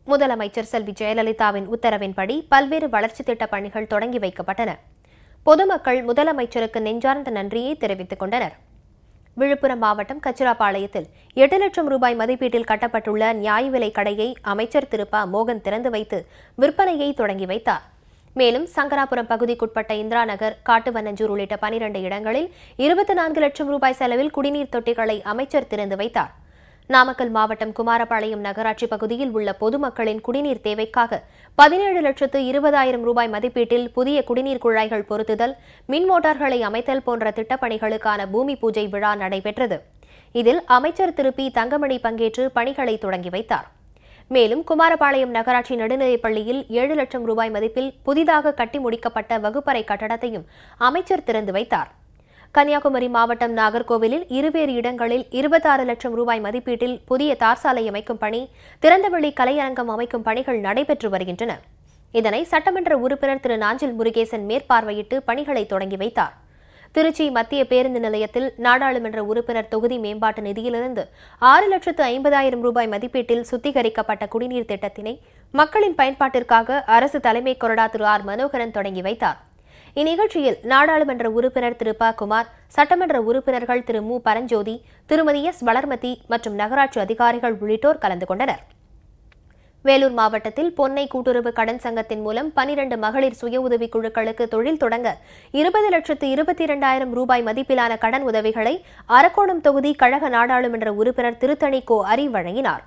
முதலமைச்சர் செல்வி ஜெயலலிதாவின் உத்தரவின்படி பல்வேறு வளர்ச்சித் திட்டப் பணிகள் தொடங்கி வைக்கப்பட்டன. பொதுமக்கள் முதலமைச்சருக்கு நெஞ்சார்ந்த நன்றியை தெரிவித்துக் கொண்டனர். விழுப்புரம் மாவட்டம் கச்சிராபாளையத்தில் 8 லட்சம் ரூபாய் மதிப்பீட்டில் கட்டப்பட்டுள்ள நியாய விலைக் கடையை அமைச்சர் திரு ப. மோகன் திறந்து வைத்து விற்பனையை தொடங்கி வைத்தார். மேலும் சங்கராபுரம் பகுதிக்குட்பட்ட இந்திரா நகர், காட்டுவனஞ்சூர் உள்ளிட்ட 12 இடங்களில் 24 லட்சம் ரூபாய் செலவில் குடிநீர் தொட்டிகளை அமைச்சர் திறந்து வைத்தார். நாமக்கல் மாவட்டம் குமாரபாளையம் நகராட்சி பகுதியில் உள்ள பொதுமக்களின் குடிநீர் தேவைக்காக 17,20,000 ரூபாய் மதிப்பீட்டில் புதிய குடிநீர் குழாய்கள் பொருத்துதல், மின் மோட்டார்களை அமைத்தல் போன்ற திட்டப்பணிகளுக்கான பூமி பூஜை விழா நடைபெற்றது. இதில் அமைச்சர் திரு பி. தங்கமணி பங்கேற்று பணிகளை தொடங்கி வைத்தார். மேலும் குமாரபாளையம் நகராட்சி நடுநிலைப் பள்ளியில் 7 லட்சம் ரூபாய் மதிப்பில் புதிதாக கட்டி முடிக்கப்பட்ட வகுப்பறை கட்டடத்தையும் அமைச்சர் திறந்து வைத்தார். கன்னியாகுமரி மாவட்டம் நாகர்கோவிலில் இருவேறு இடங்களில் 26 லட்சம் ரூபாய் மதிப்பீட்டில் புதிய தார்சாலை அமைக்கும் பணி, திறந்தவெளி கலையரங்கம் அமைக்கும் பணிகள் நடைபெற்று வருகின்றன. இதனை சட்டமன்ற உறுப்பினர் திரு நாஞ்சில் முருகேசன் மேற்பார்வையிட்டு பணிகளை தொடங்கி வைத்தார். திருச்சி மத்திய பேருந்து நிலையத்தில் நாடாளுமன்ற உறுப்பினர் தொகுதி மேம்பாட்டு நிதியிலிருந்து 6,50,000 ரூபாய் மதிப்பீட்டில் சுத்திகரிக்கப்பட்ட குடிநீர் திட்டத்தினை மக்களின் பயன்பாட்டிற்காக அரசு தலைமை கொறடா திரு ஆர். மனோகரன் தொடங்கி வைத்தார். இந்நிகழ்ச்சியில் நாடாளுமன்ற உறுப்பினர் திரு ப. குமார், சட்டமன்ற உறுப்பினர்கள் திரு மு. பரஞ்சோதி, திருமதி எஸ். வளர்மதி மற்றும் நகராட்சி அதிகாரிகள் உள்ளிட்டோர் கலந்து கொண்டனர். வேலூர் மாவட்டத்தில் பொன்னை கூட்டுறவு கடன் சங்கத்தின் மூலம் 12 மகளிர் சுய உதவிக் குழுக்களுக்கு தொழில் தொடங்க 20,22,000 ரூபாய் மதிப்பிலான கடன் உதவிகளை அரக்கோணம் தொகுதி கழக நாடாளுமன்ற உறுப்பினர் திருத்தணி கோ. அரி வழங்கினார்.